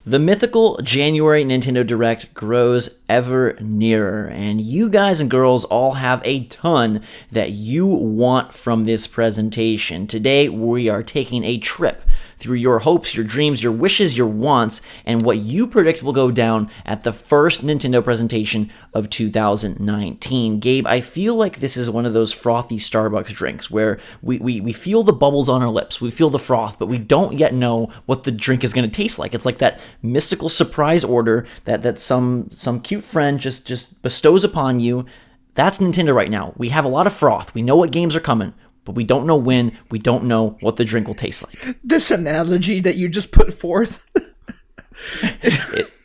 The mythical January Nintendo Direct grows ever nearer, and you guys and girls all have a ton that you want from this presentation. Today, we are taking a trip through your hopes, your dreams, your wishes, your wants, and what you predict will go down at the first Nintendo presentation of 2019. Gabe, I feel like this is one of those frothy Starbucks drinks where we feel the bubbles on our lips, we feel the froth, but we don't yet know what the drink is going to taste like. It's like that mystical surprise order that some cute friend just bestows upon you. That's Nintendo right now. We have a lot of froth. We know what games are coming, but we don't know when. We don't know what the drink will taste like. This analogy that you just put forth.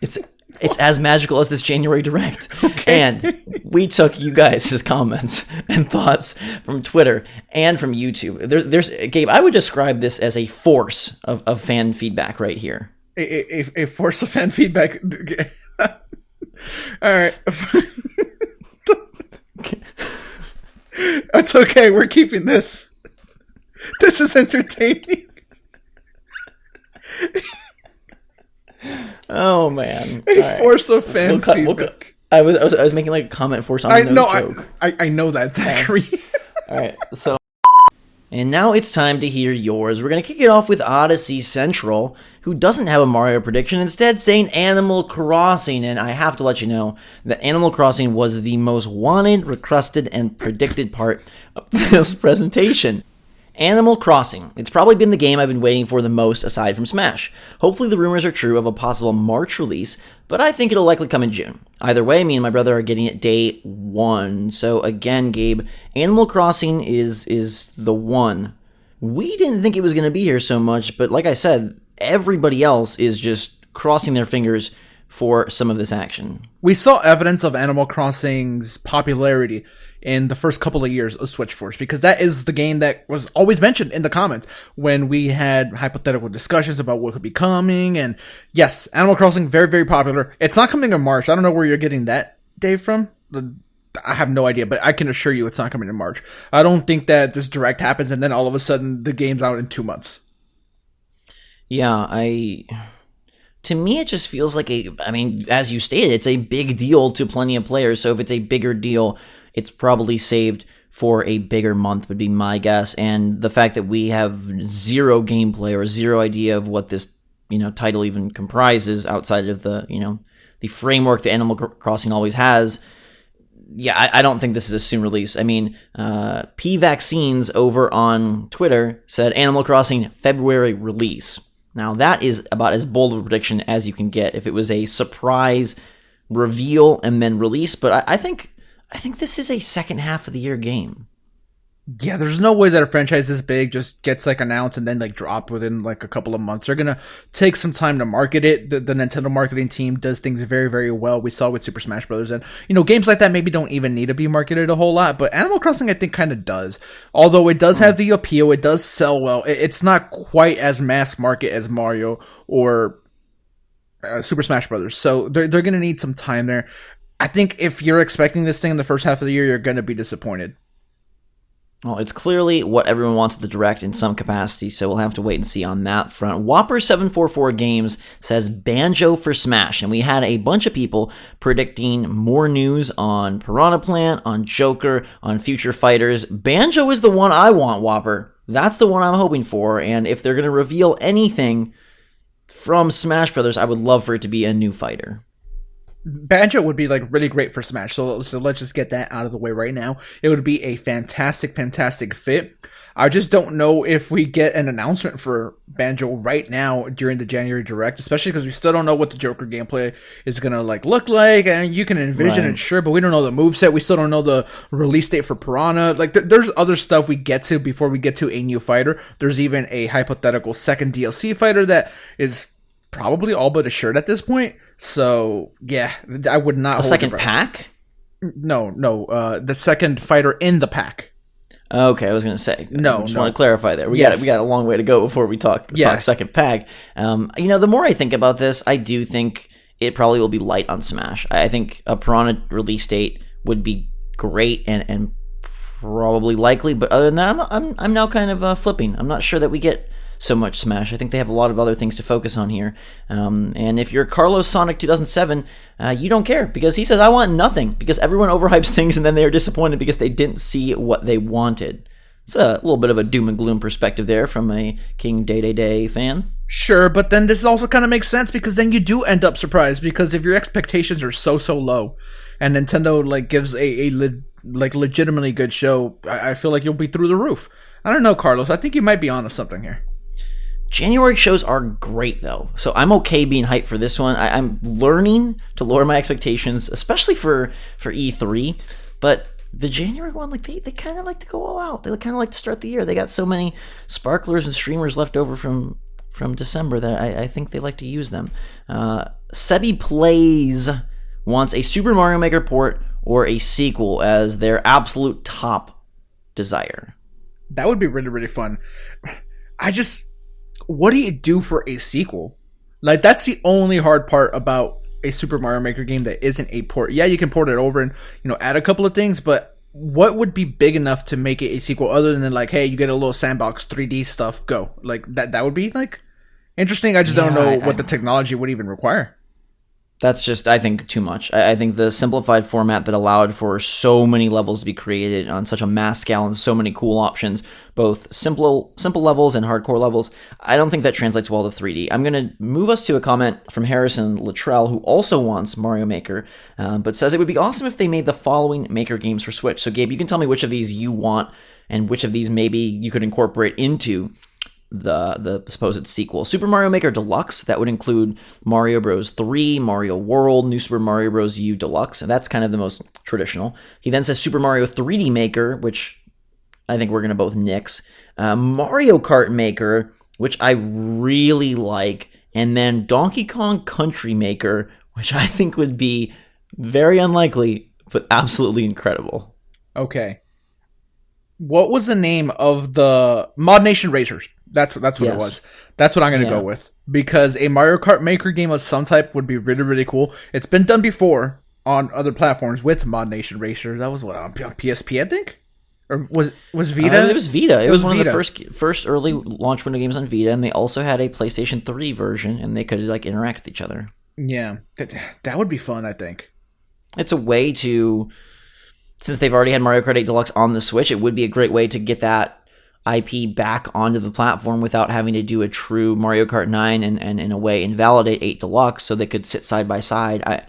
It's as magical as this January Direct. Okay. And we took you guys' comments and thoughts from Twitter and from YouTube. There's Gabe, I would describe this as a force of fan feedback right here. A force of fan feedback. All right. It's okay. We're keeping this. This is entertaining. Oh man! A force of fan feedback. I was making like a comment force on the joke. I know that, Zachary. All right, so. And now it's time to hear yours. We're going to kick it off with Odyssey Central, who doesn't have a Mario prediction, instead saying Animal Crossing. And I have to let you know that Animal Crossing was the most wanted, requested, and predicted part of this presentation. Animal Crossing. It's probably been the game I've been waiting for the most aside from Smash. Hopefully the rumors are true of a possible March release, but I think it'll likely come in June. Either way, me and my brother are getting it day one. So again, Gabe, Animal Crossing is the one. We didn't think it was going to be here so much, but like I said, everybody else is just crossing their fingers for some of this action. We saw evidence of Animal Crossing's popularity in the first couple of years of SwitchForce, because that is the game that was always mentioned in the comments when we had hypothetical discussions about what could be coming. And yes, Animal Crossing, very, very popular. It's not coming in March. I don't know where you're getting that, Dave, from. I have no idea, but I can assure you it's not coming in March. I don't think that this Direct happens and then all of a sudden the game's out in 2 months. Yeah, to me, it just feels like as you stated, it's a big deal to plenty of players. So if it's a bigger deal, it's probably saved for a bigger month would be my guess. And the fact that we have zero gameplay or zero idea of what this, title even comprises outside of the, the framework that Animal Crossing always has. Yeah, I don't think this is a soon release. I mean, P Vaccines over on Twitter said Animal Crossing February release. Now, that is about as bold of a prediction as you can get if it was a surprise reveal and then release. But I think this is a second half of the year game. Yeah, there's no way that a franchise this big just gets announced and then dropped within a couple of months. They're gonna take some time to market it. The Nintendo marketing team does things very, very well. We saw with Super Smash Bros. And games like that maybe don't even need to be marketed a whole lot, but Animal Crossing I think kind of does. Although it does have the appeal, it does sell well. It's not quite as mass market as Mario or Super Smash Bros. So they're gonna need some time there. I think if you're expecting this thing in the first half of the year, you're gonna be disappointed. Well, it's clearly what everyone wants at the Direct in some capacity, so we'll have to wait and see on that front. Whopper744 Games says Banjo for Smash, and we had a bunch of people predicting more news on Piranha Plant, on Joker, on Future Fighters. Banjo is the one I want, Whopper. That's the one I'm hoping for, and if they're going to reveal anything from Smash Brothers, I would love for it to be a new fighter. Banjo would be really great for Smash, so let's just get that out of the way right now. It would be a fantastic fit. I just don't know if we get an announcement for Banjo right now during the January Direct, especially because we still don't know what the Joker gameplay is gonna look like. And you can envision it, sure, but we don't know the moveset. We still don't know the release date for Piranha. There's other stuff we get to before we get to a new fighter. There's even a hypothetical second DLC fighter that is probably all but assured at this point. So, yeah, I would not hold a second pack? No, the second fighter in the pack. Okay, I was going to say. No, I just want to clarify there. We got a long way to go before we talk second pack. The more I think about this, I do think it probably will be light on Smash. I think a Piranha release date would be great and probably likely, but other than that, I'm now kind of flipping. I'm not sure that we get so much Smash. I think they have a lot of other things to focus on here. And if you're Carlos Sonic 2007, you don't care because he says, I want nothing, because everyone overhypes things and then they are disappointed because they didn't see what they wanted. It's a little bit of a doom and gloom perspective there from a King Day fan. Sure, but then this also kind of makes sense because then you do end up surprised, because if your expectations are so low and Nintendo like gives a legitimately good show, I feel like you'll be through the roof. I don't know, Carlos. I think you might be onto something here. January shows are great, though, so I'm okay being hyped for this one. I'm learning to lower my expectations, especially for E3, but the January one, like they kind of like to go all out. They kind of like to start the year. They got so many sparklers and streamers left over from December that I think they like to use them. Sebi Plays wants a Super Mario Maker port or a sequel as their absolute top desire. That would be really, really fun. What do you do for a sequel? Like, that's the only hard part about a Super Mario Maker game that isn't a port. Yeah, you can port it over and, add a couple of things, but what would be big enough to make it a sequel other than like, hey, you get a little sandbox 3D stuff, go. Like, that would be, like, interesting. I just don't know what the technology would even require. That's just, I think, too much. I think the simplified format that allowed for so many levels to be created on such a mass scale and so many cool options, both simple levels and hardcore levels, I don't think that translates well to 3D. I'm going to move us to a comment from Harrison Luttrell, who also wants Mario Maker, but says it would be awesome if they made the following Maker games for Switch. So, Gabe, you can tell me which of these you want and which of these maybe you could incorporate into the supposed sequel. Super Mario Maker Deluxe, that would include Mario Bros. 3, Mario World, New Super Mario Bros. U Deluxe, and that's kind of the most traditional. He then says Super Mario 3D Maker, which I think we're going to both nix. Mario Kart Maker, which I really like, and then Donkey Kong Country Maker, which I think would be very unlikely, but absolutely incredible. Okay. What was the name of the Mod Nation Racers? That's what it was. That's what I'm going to go with. Because a Mario Kart Maker game of some type would be really, really cool. It's been done before on other platforms with Mod Nation Racers. That was on PSP, I think? Or was Vita? It was Vita. It was one of the first early launch window games on Vita, and they also had a PlayStation 3 version, and they could like interact with each other. Yeah. That would be fun, I think. It's a way to, since they've already had Mario Kart 8 Deluxe on the Switch, it would be a great way to get that IP back onto the platform without having to do a true Mario Kart 9 and in a way invalidate 8 Deluxe so they could sit side by side. I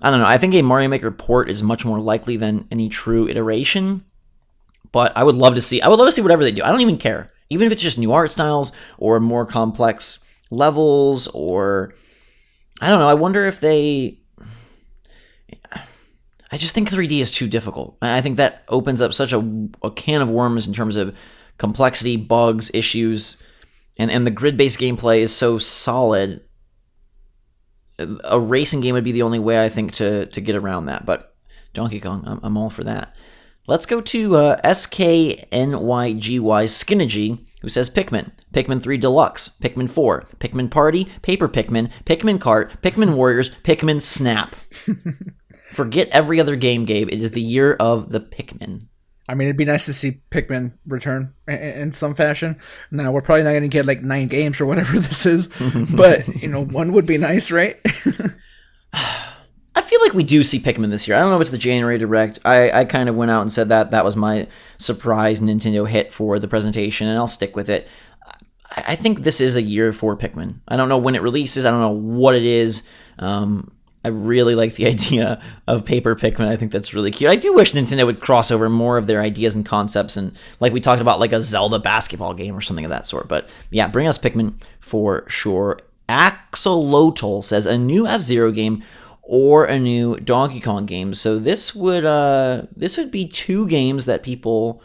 don't know. I think a Mario Maker port is much more likely than any true iteration, but I would love to see whatever they do. I don't even care. Even if it's just new art styles or more complex levels, or I don't know. I wonder if I just think 3D is too difficult. I think that opens up such a can of worms in terms of complexity, bugs, issues, and the grid-based gameplay is so solid. A racing game would be the only way, I think, to get around that. But Donkey Kong, I'm all for that. Let's go to SKNYGY Skinergy, who says Pikmin, Pikmin 3 Deluxe, Pikmin 4, Pikmin Party, Paper Pikmin, Pikmin Kart, Pikmin Warriors, Pikmin Snap. Forget every other game, Gabe. It is the year of the Pikmin. I mean, it'd be nice to see Pikmin return in some fashion. Now, we're probably not going to get like 9 games or whatever this is, but, one would be nice, right? I feel like we do see Pikmin this year. I don't know if it's the January Direct. I kind of went out and said that was my surprise Nintendo hit for the presentation, and I'll stick with it. I think this is a year for Pikmin. I don't know when it releases. I don't know what it is. I really like the idea of Paper Pikmin. I think that's really cute. I do wish Nintendo would cross over more of their ideas and concepts, and like we talked about, like a Zelda basketball game or something of that sort. But yeah, bring us Pikmin for sure. Axolotl says a new F-Zero game or a new Donkey Kong game. So this would be 2 games that people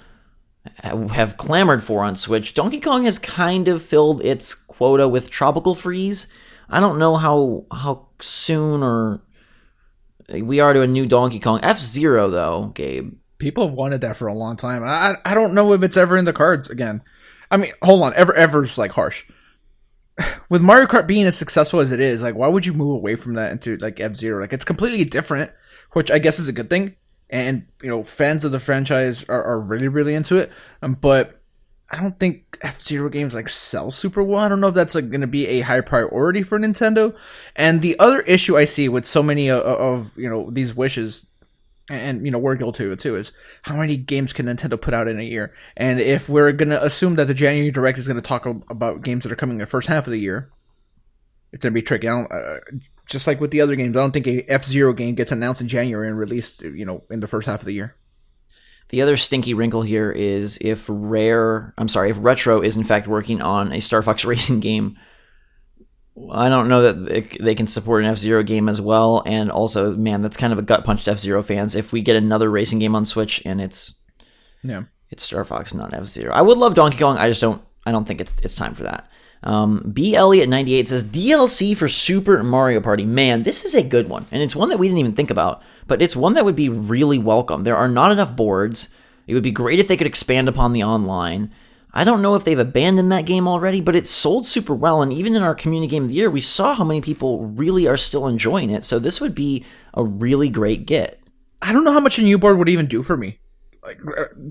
have clamored for on Switch. Donkey Kong has kind of filled its quota with Tropical Freeze. I don't know how soon or we are to a new Donkey Kong. F-Zero, though, Gabe. People have wanted that for a long time. I don't know if it's ever in the cards again. I mean, hold on. Ever's like harsh. With Mario Kart being as successful as it is, like, why would you move away from that into like F-Zero? Like, it's completely different, which I guess is a good thing. And, fans of the franchise are really, really into it. But I don't think F-Zero games like sell super well. I don't know if that's like going to be a high priority for Nintendo. And the other issue I see with so many of these wishes, and we're guilty of it too, is how many games can Nintendo put out in a year? And if we're going to assume that the January Direct is going to talk about games that are coming in the first half of the year, it's going to be tricky. Just like with the other games, I don't think a F-Zero game gets announced in January and released, in the first half of the year. The other stinky wrinkle here is if Retro is in fact working on a Star Fox Racing game, I don't know that they can support an F-Zero game as well. And also, man, that's kind of a gut punch to F-Zero fans. If we get another racing game on Switch and it's Star Fox, not F-Zero. I would love Donkey Kong. I don't think it's time for that. B. Elliot 98 says DLC for Super Mario Party. Man, this is a good one, and it's one that we didn't even think about, but it's one that would be really welcome. There are not enough boards. It would be great if they could expand upon the online. I don't know if they've abandoned that game already, but it sold super well, and even in our Community Game of the Year, we saw how many people really are still enjoying it, so this would be a really great get. I don't know how much a new board would even do for me. Like,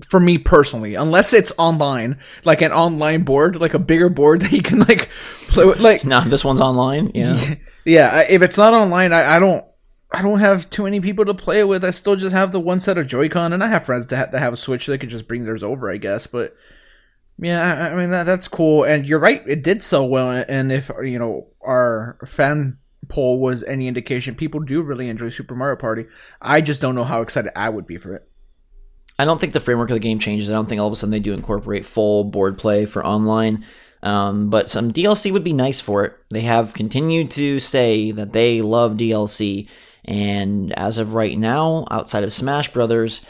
for me personally, unless it's online, like an online board, like a bigger board that you can like play with. Like, no, this one's online. Yeah, yeah. If it's not online, I don't have too many people to play with. I still just have the one set of Joy-Con, and I have friends that have a Switch. They could just bring theirs over, I guess. But yeah, I mean that's cool. And you're right, it did sell well. And if our fan poll was any indication, people do really enjoy Super Mario Party. I just don't know how excited I would be for it. I don't think the framework of the game changes. I don't think all of a sudden they do incorporate full board play for online. But some DLC would be nice for it. They have continued to say that they love DLC. And as of right now, outside of Smash Brothers,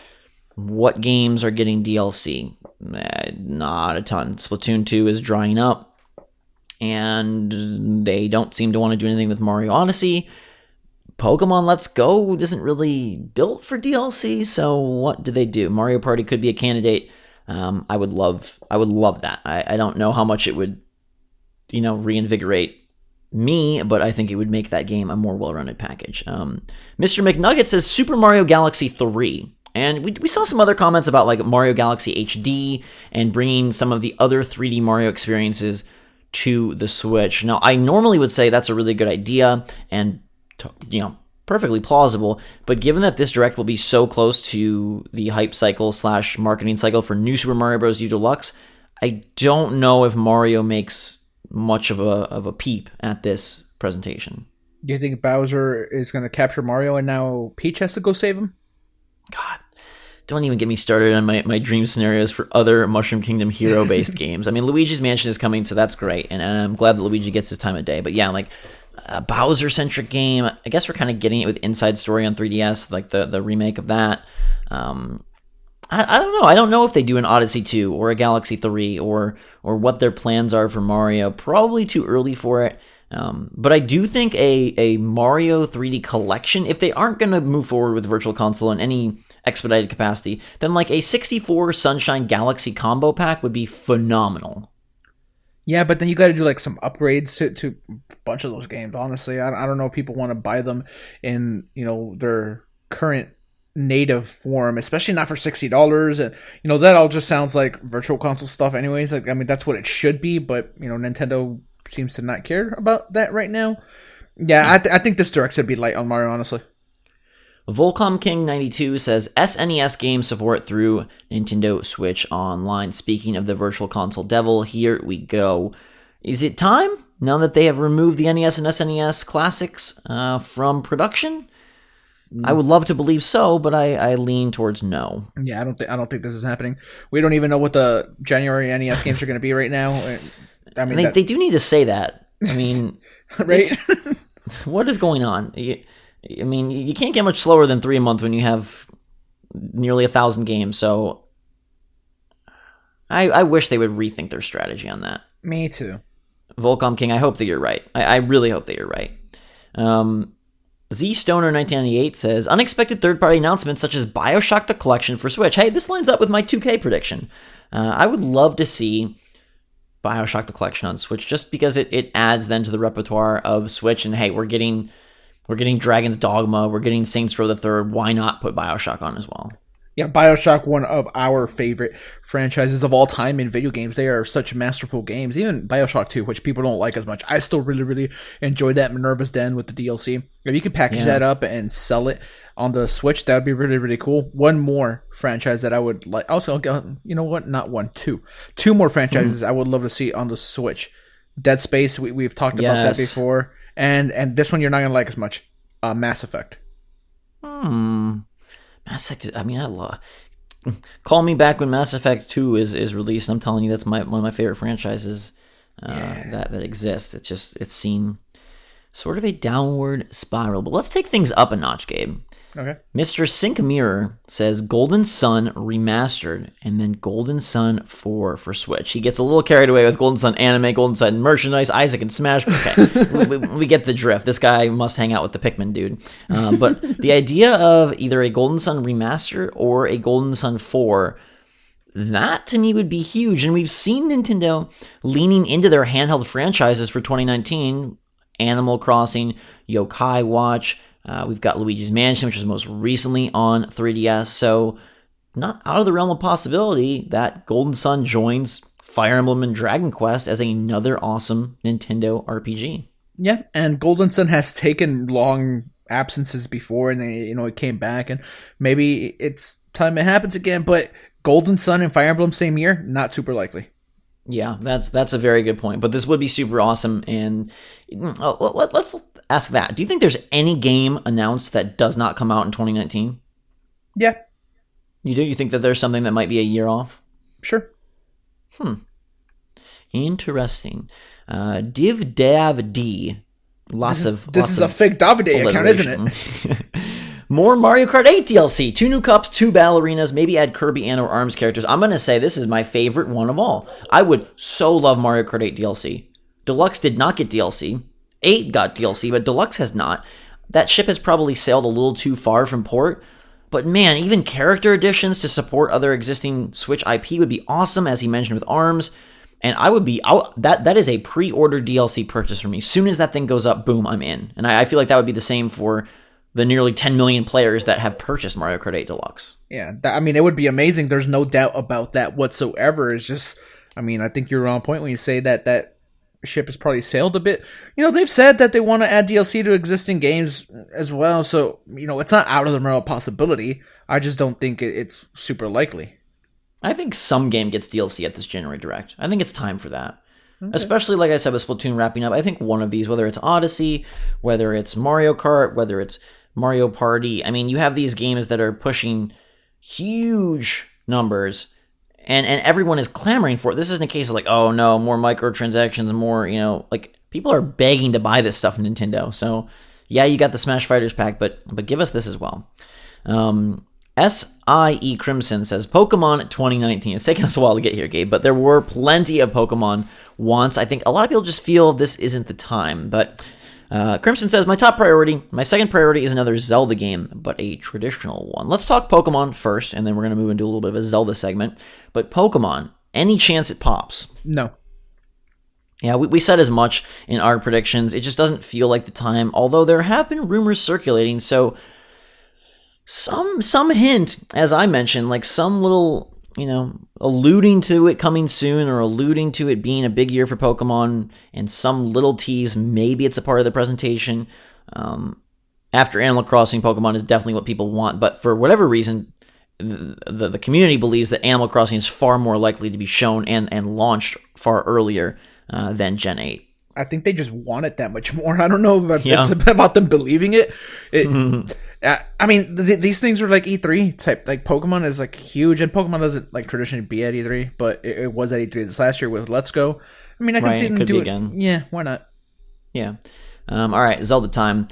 what games are getting DLC? Not a ton. Splatoon 2 is drying up. And they don't seem to want to do anything with Mario Odyssey. Pokemon Let's Go isn't really built for DLC, so what do they do? Mario Party could be a candidate. I would love that. I don't know how much it would, reinvigorate me, but I think it would make that game a more well-rounded package. Mr. McNugget says Super Mario Galaxy 3. And we saw some other comments about like Mario Galaxy HD and bringing some of the other 3D Mario experiences to the Switch. Now, I normally would say that's a really good idea and perfectly plausible, but given that this Direct will be so close to the hype cycle / marketing cycle for New Super Mario Bros. U Deluxe, I don't know if Mario makes much of a peep at this presentation. Do you think Bowser is going to capture Mario and now Peach has to go save him? God, don't even get me started on my dream scenarios for other Mushroom Kingdom hero-based games. I mean, Luigi's Mansion is coming, so that's great, and I'm glad that Luigi gets his time of day, but yeah, like a Bowser-centric game. I guess we're kind of getting it with Inside Story on 3DS, like the remake of that. I don't know. I don't know if they do an Odyssey 2 or a Galaxy 3 or what their plans are for Mario. Probably too early for it. But I do think a Mario 3D collection, if they aren't going to move forward with Virtual Console in any expedited capacity, then like a 64 Sunshine Galaxy combo pack would be phenomenal. Yeah, but then you got to do like some upgrades to a bunch of those games. Honestly, I don't know if people want to buy them in their current native form, especially not for $60. And that all just sounds like Virtual Console stuff, anyways. Like, I mean, that's what it should be, but Nintendo seems to not care about that right now. Yeah, I think this Direct should be light on Mario, honestly. Volcom King 92 says SNES game support through Nintendo Switch Online. Speaking of the Virtual Console devil, here we go. Is it time now that they have removed the NES and SNES classics from production? I would love to believe so, but I lean towards no. Yeah, I don't think this is happening. We don't even know what the January NES games are going to be right now. I mean, they do need to say that. I mean, right? What is going on? I mean, you can't get much slower than 3 a month when you have nearly 1,000 games. So I wish they would rethink their strategy on that. Me too. Volcom King, I hope that you're right. I really hope that you're right. Z Stoner 1998 says, unexpected third-party announcements such as BioShock the Collection for Switch. Hey, this lines up with my 2K prediction. I would love to see BioShock the Collection on Switch just because it adds then to the repertoire of Switch. And hey, we're getting Dragon's Dogma, we're getting Saints Row the Third. Why not put BioShock on as well? Yeah, BioShock, one of our favorite franchises of all time in video games. They are such masterful games. Even BioShock 2, which people don't like as much. I still really, really enjoyed that Minerva's Den with the DLC. If you could package that up and sell it on the Switch, that would be really, really cool. One more franchise that I would like. Also, you know what? Not one, two. Two more franchises I would love to see on the Switch. Dead Space, we've talked about that before. And this one you're not going to like as much. Mass Effect. Mass Effect, I mean, I love... Call me back when Mass Effect 2 is released. I'm telling you, that's one of my favorite franchises that exists. It's seen sort of a downward spiral. But let's take things up a notch, Gabe. Okay. Mr. Sync Mirror says Golden Sun Remastered and then Golden Sun for Switch. He gets a little carried away with Golden Sun anime, Golden Sun merchandise, Isaac and Smash. Okay, we get the drift. This guy must hang out with the Pikmin dude. But the idea of either a Golden Sun Remaster or a Golden Sun 4, that to me would be huge. And we've seen Nintendo leaning into their handheld franchises for 2019. Animal Crossing, Yokai Watch. We've got Luigi's Mansion, which was most recently on 3DS. So not out of the realm of possibility that Golden Sun joins Fire Emblem and Dragon Quest as another awesome Nintendo RPG. Yeah, and Golden Sun has taken long absences before, and it came back, and maybe it's time it happens again. But Golden Sun and Fire Emblem same year, not super likely. Yeah, that's a very good point. But this would be super awesome, and let's ask that. Do you think there's any game announced that does not come out in 2019? Yeah. You do? You think that there's something that might be a year off? Sure. Interesting. Div Dav D. This is a fake Davide account, isn't it? More Mario Kart 8 DLC. 2 new cups, 2 battle arenas, maybe add Kirby and or ARMS characters. I'm going to say this is my favorite one of all. I would so love Mario Kart 8 DLC. Deluxe did not get DLC. 8 got DLC, but Deluxe has not. That ship has probably sailed a little too far from port. But man, even character additions to support other existing Switch IP would be awesome, as he mentioned with ARMS. And that is a pre-order DLC purchase for me. As soon as that thing goes up, boom, I'm in. And I feel like that would be the same for the nearly 10 million players that have purchased Mario Kart 8 Deluxe. Yeah, it would be amazing. There's no doubt about that whatsoever. It's just, I think you're on point when you say that ship has probably sailed a bit. They've said that they want to add DLC to existing games as well. So, it's not out of the realm of possibility. I just don't think it's super likely. I think some game gets DLC at this January Direct. I think it's time for that. Okay. Especially, like I said, with Splatoon wrapping up, I think one of these, whether it's Odyssey, whether it's Mario Kart, whether it's Mario Party, you have these games that are pushing huge numbers, and everyone is clamoring for it. This isn't a case of like, oh no, more microtransactions, more, people are begging to buy this stuff in Nintendo. So, yeah, you got the Smash Fighters pack, but give us this as well. SIE Crimson says, Pokemon 2019. It's taken us a while to get here, Gabe, but there were plenty of Pokemon once. I think a lot of people just feel this isn't the time, but Crimson says, my second priority is another Zelda game, but a traditional one. Let's talk Pokemon first, and then we're going to move into a little bit of a Zelda segment. But Pokemon, any chance it pops? No. Yeah, we said as much in our predictions. It just doesn't feel like the time, although there have been rumors circulating, so some hint, as I mentioned, like some little, alluding to it coming soon or alluding to it being a big year for Pokemon, and some little tease, maybe it's a part of the presentation. After Animal Crossing, Pokemon is definitely what people want, but for whatever reason, the community believes that Animal Crossing is far more likely to be shown and launched far earlier than Gen 8. I think they just want it that much more. I don't know it's about them believing it. These things are like E3 type. Like Pokemon is like huge, and Pokemon doesn't like traditionally be at E3, but it was at E3 this last year with Let's Go. I can see them do it again. Yeah, why not? Yeah. All right, Zelda time.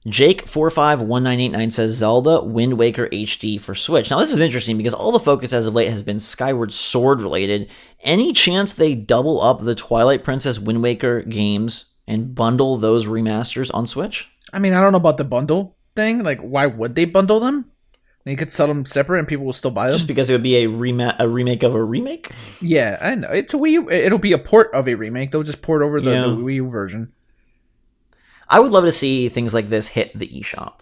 Jake451989 says Zelda Wind Waker HD for Switch. Now, this is interesting because all the focus as of late has been Skyward Sword related. Any chance they double up the Twilight Princess Wind Waker games and bundle those remasters on Switch? I don't know about the bundle thing. Like, why would they bundle them? You could sell them separate and people will still buy them. Just because it would be a remake of a remake? Yeah, I know. It's a Wii U. It'll be a port of a remake. They'll just port over the Wii U version. I would love to see things like this hit the eShop.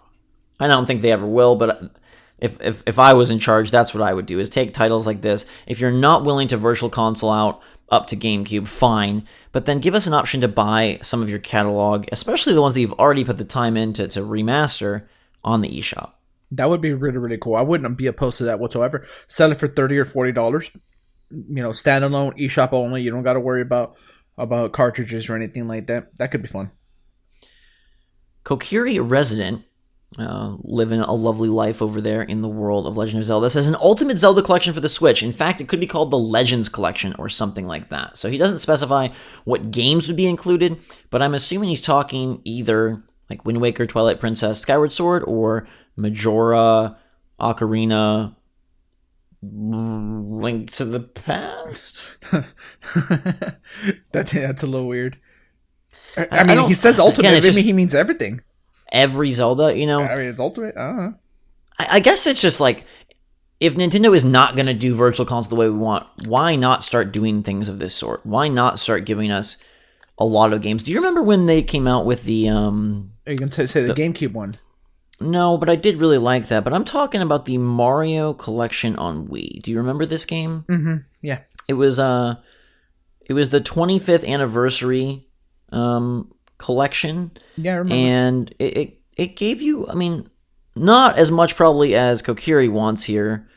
I don't think they ever will, but if I was in charge, that's what I would do, is take titles like this. If you're not willing to virtual console out up to GameCube, fine, but then give us an option to buy some of your catalog, especially the ones that you've already put the time in to remaster on the eShop. That would be really, really cool. I wouldn't be opposed to that whatsoever. Sell it for $30 or $40. Standalone, eShop only. You don't got to worry about cartridges or anything like that. That could be fun. Kokiri Resident, living a lovely life over there in the world of Legend of Zelda, says an Ultimate Zelda collection for the Switch. In fact, it could be called the Legends Collection or something like that. So he doesn't specify what games would be included, but I'm assuming he's talking either like Wind Waker, Twilight Princess, Skyward Sword, or Majora, Ocarina, Link to the Past. That's a little weird. I mean, he says ultimate. Again, he means everything. Every Zelda, I mean, it's ultimate. I don't know. I guess it's just like, if Nintendo is not going to do Virtual Console the way we want, why not start doing things of this sort? Why not start giving us a lot of games? Do you remember when they came out with the... Are you going to say the GameCube one? No, but I did really like that. But I'm talking about the Mario Collection on Wii. Do you remember this game? Mm-hmm. Yeah. It was the 25th anniversary collection. Yeah, I remember. And it gave you, I mean, not as much probably as Kokiri wants here,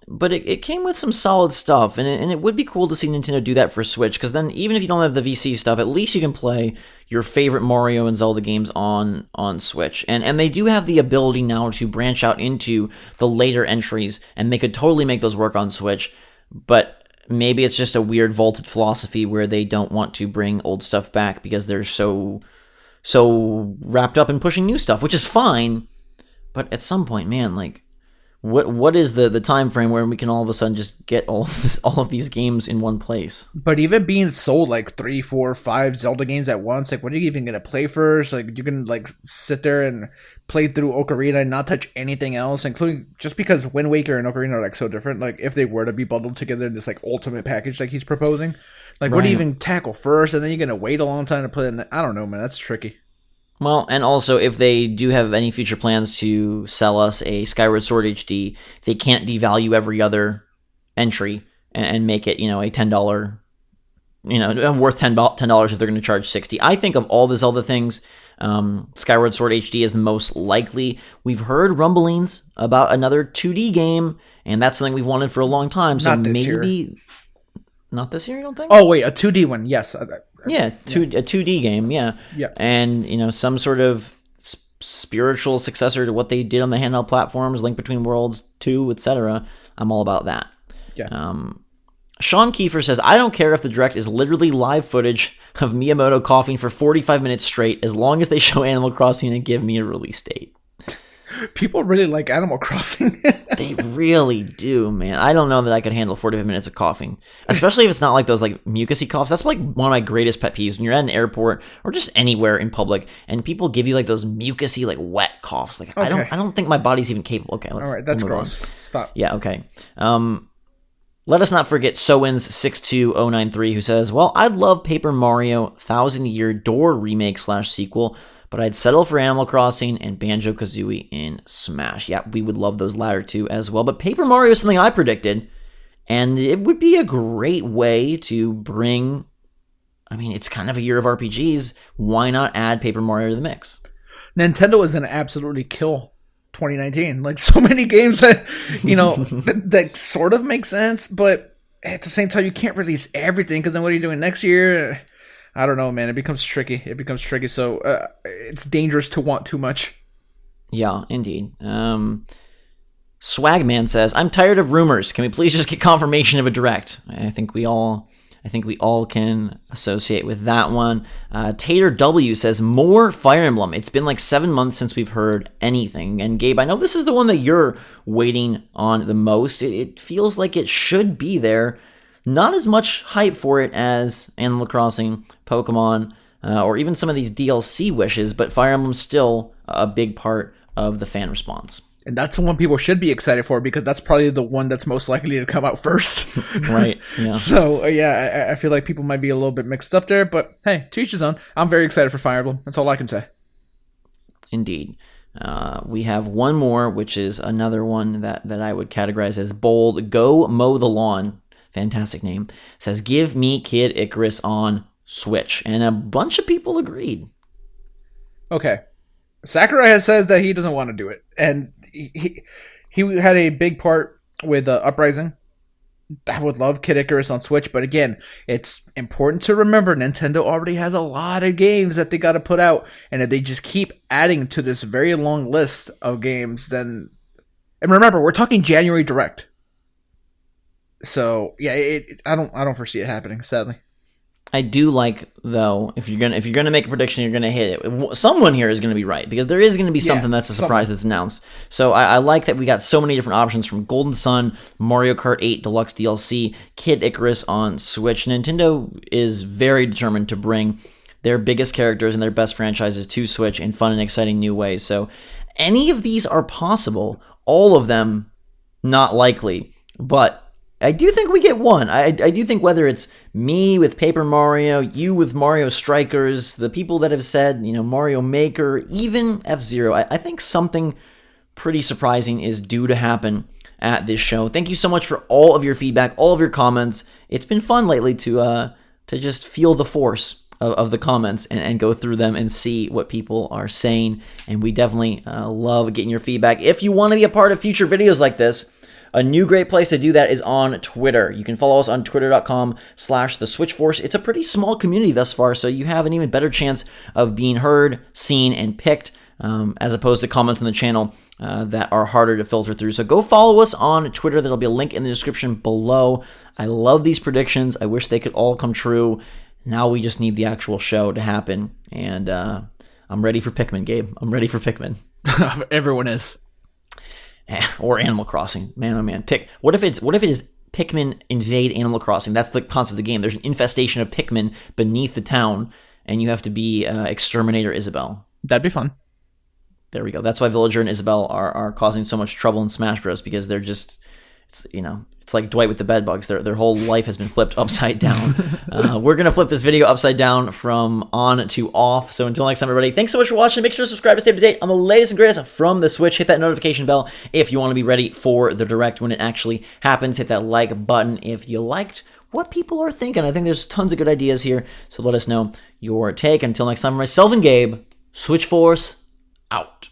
but it came with some solid stuff, and it would be cool to see Nintendo do that for Switch, because then even if you don't have the VC stuff, at least you can play your favorite Mario and Zelda games on Switch. And they do have the ability now to branch out into the later entries, and they could totally make those work on Switch, but maybe it's just a weird vaulted philosophy where they don't want to bring old stuff back because they're so wrapped up in pushing new stuff, which is fine, but at some point, man, like, What is the time frame where we can all of a sudden just get all of these games in one place? But even being sold like 3, 4, 5 Zelda games at once, like, what are you even gonna play first? Like, you can like sit there and play through Ocarina and not touch anything else, including just because Wind Waker and Ocarina are like so different. Like, if they were to be bundled together in this like ultimate package like he's proposing, like, what do you even tackle first? And then you're gonna wait a long time to play it. I don't know, man. That's tricky. Well, and also, if they do have any future plans to sell us a Skyward Sword HD, they can't devalue every other entry and make it, a $10, worth $10 if they're going to charge $60. I think of all the Zelda things, Skyward Sword HD is the most likely. We've heard rumblings about another 2D game, and that's something we've wanted for a long time. So maybe not this year, you don't think? Oh wait, a 2D one, yes. Yeah, a 2D game, yeah. And, some sort of spiritual successor to what they did on the handheld platforms, Link Between Worlds 2, etc. I'm all about that. Yeah. Sean Kiefer says, I don't care if the Direct is literally live footage of Miyamoto coughing for 45 minutes straight, as long as they show Animal Crossing and give me a release date. People really like Animal Crossing. They really do, man. I don't know that I could handle 45 minutes of coughing, especially if it's not like those like mucusy coughs. That's like one of my greatest pet peeves when you're at an airport or just anywhere in public and people give you like those mucusy like wet coughs. Like, okay. I don't think my body's even capable. Okay, all right, that's gross. Stop. Yeah, okay. Let us not forget Sowins62093, who says, well, I'd love Paper Mario 1000-Year Door remake / sequel, but I'd settle for Animal Crossing and Banjo-Kazooie in Smash. Yeah, we would love those latter two as well. But Paper Mario is something I predicted, and it would be a great way to bring... I mean, it's kind of a year of RPGs. Why not add Paper Mario to the mix? Nintendo is going to absolutely kill 2019. Like, so many games that, that sort of make sense, but at the same time, you can't release everything, because then what are you doing next year? I don't know, man. It becomes tricky. So it's dangerous to want too much. Yeah, indeed. Swagman says, I'm tired of rumors. Can we please just get confirmation of a Direct? I think we all can associate with that one. Tater W says, more Fire Emblem. It's been like 7 months since we've heard anything. And Gabe, I know this is the one that you're waiting on the most. It feels like it should be there. Not as much hype for it as Animal Crossing, Pokemon, or even some of these DLC wishes, but Fire Emblem's still a big part of the fan response. And that's the one people should be excited for, because that's probably the one that's most likely to come out first. Right, yeah. So, I feel like people might be a little bit mixed up there, but hey, to each his own. I'm very excited for Fire Emblem. That's all I can say. Indeed. We have one more, which is another one that I would categorize as bold. Go Mow the Lawn. Fantastic name. It says, give me Kid Icarus on Switch. And a bunch of people agreed. Okay. Sakurai says that he doesn't want to do it. And he had a big part with Uprising. I would love Kid Icarus on Switch, but again, it's important to remember Nintendo already has a lot of games that they got to put out, and if they just keep adding to this very long list of games, then... And remember, we're talking January Direct. So, yeah, I don't foresee it happening, sadly. I do like, though, if you're gonna make a prediction, you're gonna hit it. Someone here is gonna be right, because there is gonna be something that's a surprise that's announced. So I like that we got so many different options, from Golden Sun, Mario Kart 8 Deluxe DLC, Kid Icarus on Switch. Nintendo is very determined to bring their biggest characters and their best franchises to Switch in fun and exciting new ways. So any of these are possible. All of them not likely, but I do think we get one. I do think, whether it's me with Paper Mario, you with Mario Strikers, the people that have said, Mario Maker, even F-Zero, I think something pretty surprising is due to happen at this show. Thank you so much for all of your feedback, all of your comments. It's been fun lately to just feel the force of the comments and go through them and see what people are saying. And we definitely love getting your feedback. If you want to be a part of future videos like this, a new great place to do that is on Twitter. You can follow us on twitter.com/theswitchforce. It's a pretty small community thus far, so you have an even better chance of being heard, seen, and picked, as opposed to comments on the channel that are harder to filter through. So go follow us on Twitter. There'll be a link in the description below. I love these predictions. I wish they could all come true. Now we just need the actual show to happen. And I'm ready for Pikmin, Gabe. I'm ready for Pikmin. Everyone is. Or Animal Crossing. Man, oh man. What if it is Pikmin invade Animal Crossing? That's the concept of the game. There's an infestation of Pikmin beneath the town, and you have to be Exterminator Isabelle. That'd be fun. There we go. That's why Villager and Isabelle are causing so much trouble in Smash Bros. Because they're just, it's like Dwight with the bedbugs. Their whole life has been flipped upside down. We're going to flip this video upside down from on to off. So until next time, everybody, thanks so much for watching. Make sure to subscribe to stay up to date on the latest and greatest from the Switch. Hit that notification bell if you want to be ready for the Direct when it actually happens. Hit that like button if you liked what people are thinking. I think there's tons of good ideas here. So let us know your take. Until next time, myself and Gabe, SwitchForce out.